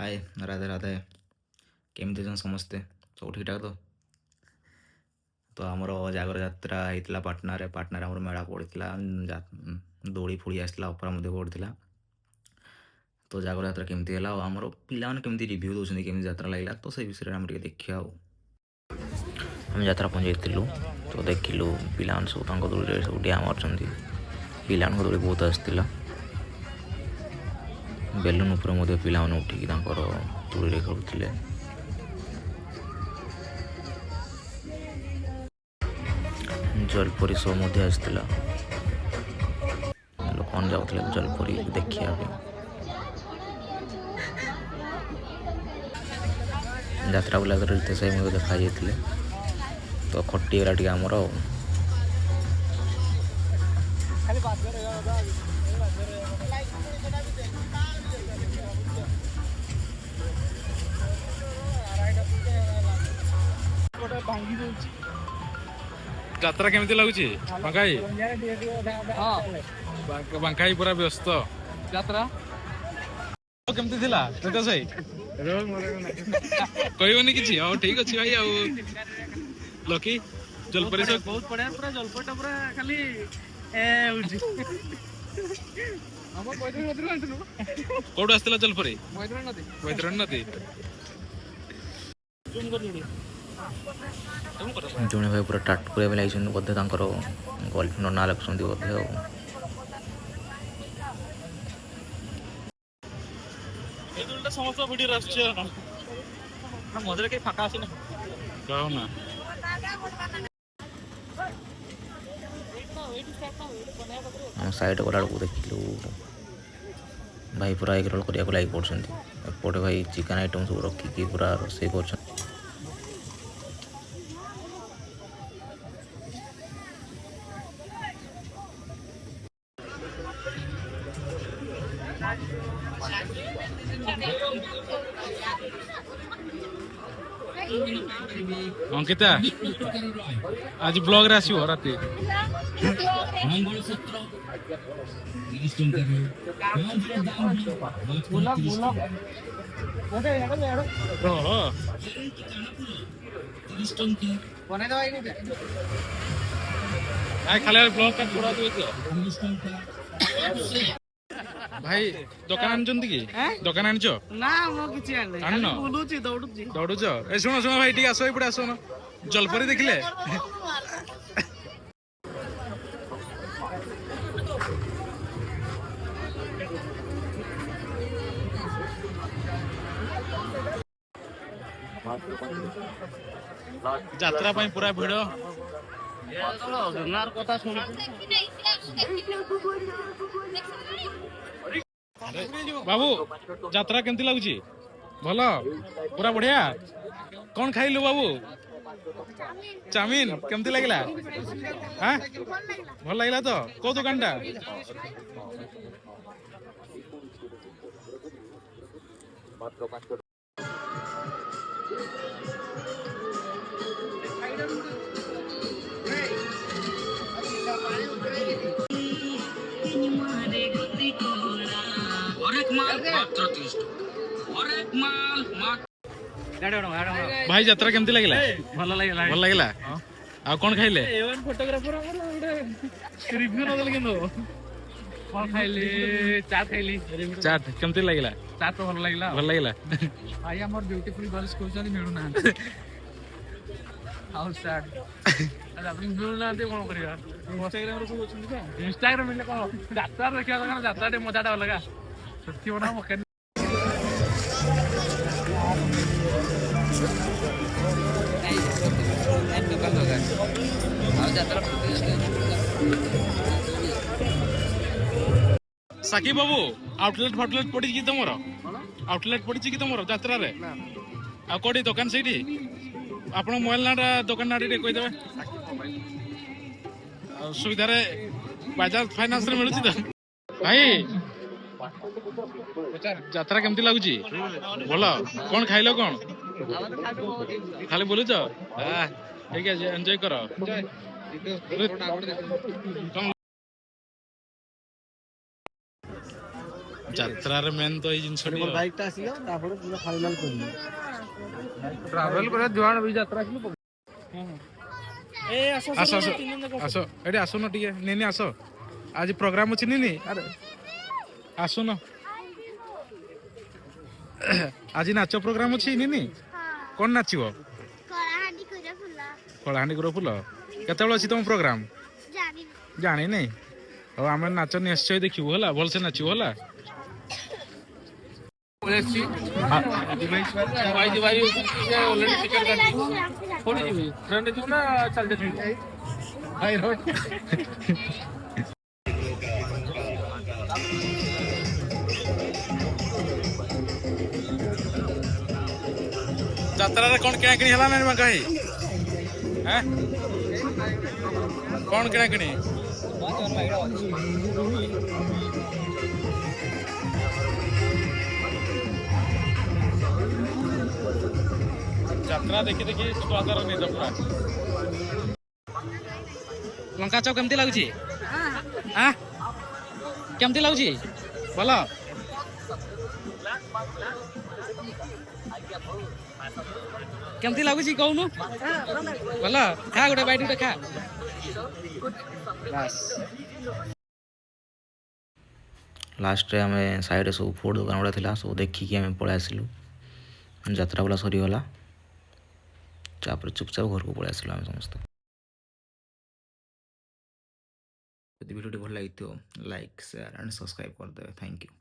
हाय राधे राधे केमती छन समस्ते सब ठीक ठाक तो आमर जागर यात्रा होता पाटना पाटना आमर मेला पड़ा दौड़ी फोड़ी आसला अफरा पड़ा तो जागर यात्रा केमती है आमर पिला केमती रिव्यू दौरान केमती यात्रा लगे तो से विषय में देखा आम यात्रा पहुँचलु तो देखिलु पिला सब दौड़ सब डिया मार्च पिला दौड़ी बहुत आसाला बेलून उपर पिला उठिकी दौड़ी खेलुले जलपरी शो आसाला लोक जाते जलपरी देखा यात्रा बुला रितेश भाई देखा जाते तो खटीगला टे आमर यात्रा केमती लगुच बांकाई बांकाई पूरा व्यस्त यात्रा केमती थिला रितेश भाई कहबनी किछि हां ठीक अछि भाई आ लकी जलपरी से बहुत बढ़िया पूरा जलपरीटा पूरा खाली ए उठी हम बैतरण नदी आइतनु कोड आस्तिला जलपरी बैतरण नदी जूम कर जोडी जड़े भाई पूरा टाटू कर लगे बोधे गर्लफ्रेंड ना लगे बोधे समस्त वीडियो मझे कहीं फाका आसी ना साइड गला देखिलु भाई पूरा एग रोल करने लगे पड़ते एपटे भाई चिकेन आइटम सब रखिकी पूरा रोसे कर अंकिता आज ब्लॉग रे आसीओ राती खाली ब्लॉग का पूरा भाई दुकान आनछन कि दुकान आनछ ना मो किछि आने आनन बुलुची दौड़ुची ए सुनो सुनो भाई ठीक आसो एपटे आसो न जलपरी देखिले यात्रा पई पूरा भिड़ जगन्नाथ कथा सुन बाबू यात्रा केमती लगुची भलो पूरा बढ़िया कौन खाइलु बाबू चाउमीन केमती लगला हां भल लगला तो को दुकानटा भाई यात्रा केमती लगला भल लगला आ कौन खाइले फोटोग्राफर रिव्यू न देल किनो कौन खाइली चाट खाइली चाट केमती लगला चाट तो भल लगला भाई हमर ब्यूटीफुल गर्ल्स कोचनी मिलु ना हाउ सैड आज आपण मिलु ना ते कोन करिया इंस्टाग्राम रे सब अछन का इंस्टाग्राम मिले कोन यात्रा देखिया कोन यात्रा दे मजाटा अलगा सच्ची बना मके साकी बाबू आउटलेट फाउटलेट पड़ी कि तुमर आउटलेट पड़ी कि तुमर यात्रा रे आ कोडी दुकान सेठी आपण मोबाइल नाटा दुकान नाटी रे कहि देबे सुविधा रे बजाज फाइनेंस रे मिलुची तो भाई यात्रा केमती लागुची बोलो कौन खाइलो कौन खाली बोलुच ठीक है एंजॉय करो ଯାତ୍ରାରେ ମେନ୍ ତ ଏଇ ଜିନିଷଟି ଆଉ। ବାଇକଟା ଆସିଲା ତାପରେ ପୁରା ଫାଇନାଲ କରିବି। ଟ୍ରାଭେଲ କରିବା ଯୁଆଡେ ବି ଯାତ୍ରା ଆସିଲେ ଆସ ଆସ ଆସ ଏଠି ଆସୁନ ଟିକେ ନିନି ଆସ ଆଜି ପ୍ରୋଗ୍ରାମ ଅଛି ନିନି ଆରେ ଆସୁନ ଆଜି ନାଚ ପ୍ରୋଗ୍ରାମ ଅଛି ନିନି କଣ ନାଚିବ କଳାହାଣ୍ଡି ଗୁର ଫୁଲ କେତେବେଳେ ଅଛି ତମ ପ୍ରୋଗ୍ରାମ ଜାଣିନି ହଉ ଆମେ ନାଚ ନିଶ୍ଚୟ ଦେଖିବୁ ହେଲା ଭଲସେ ନାଚିବୁ ହେଲା ଅଲରେଡି ଟିକେଟ କାଟିଛୁ କୋଉଠି ଯିବି ଟ୍ରେନରେ ଯିବୁ ନା ଚାଲି ଯିବି ଯାତ୍ରାରେ କଣ କିଣାକିଣି ହେଲା ନା ବାଙ୍କା ଭାଇ କଣ କିଣାକିଣି ଯାତ୍ରା ଦେଖି ଦେଖି ଛୁଆଙ୍କର ନିଦ ପୁରା ଲଙ୍କା ଚପ କେମିତି ଲାଗୁଛି କେମିତି ଲାଗୁଛି ଭଲ କେମିତି ଲାଗୁଛି କହୁନୁ ଭଲ ଖା ଗୋଟେ ବାଇଟ ଗୋଟେ ଖା ଲାଷ୍ଟରେ ଆମେ ସାଇଡ଼ରେ ସବୁ ଫୁଡ଼ ଦୋକାନ ଗୁଡ଼ା ଥିଲା ସବୁ ଦେଖିକି ଆମେ ପଳେଇ ଆସିଲୁ ଯାତ୍ରା ବୋଲା ସରିଗଲା ତାପରେ ଚୁପଚାପ ଘରକୁ ପଳେଇ ଆସିଲୁ ଆମେ ସମସ୍ତେ ଯଦି ଭିଡ଼ିଓଟି ଭଲ ଲାଗିଥିବ ଲାଇକ୍ ସେୟାର ଆଣ୍ଡ ସବସ୍କ୍ରାଇବ୍ କରିଦେବେ ଥ୍ୟାଙ୍କ ୟୁ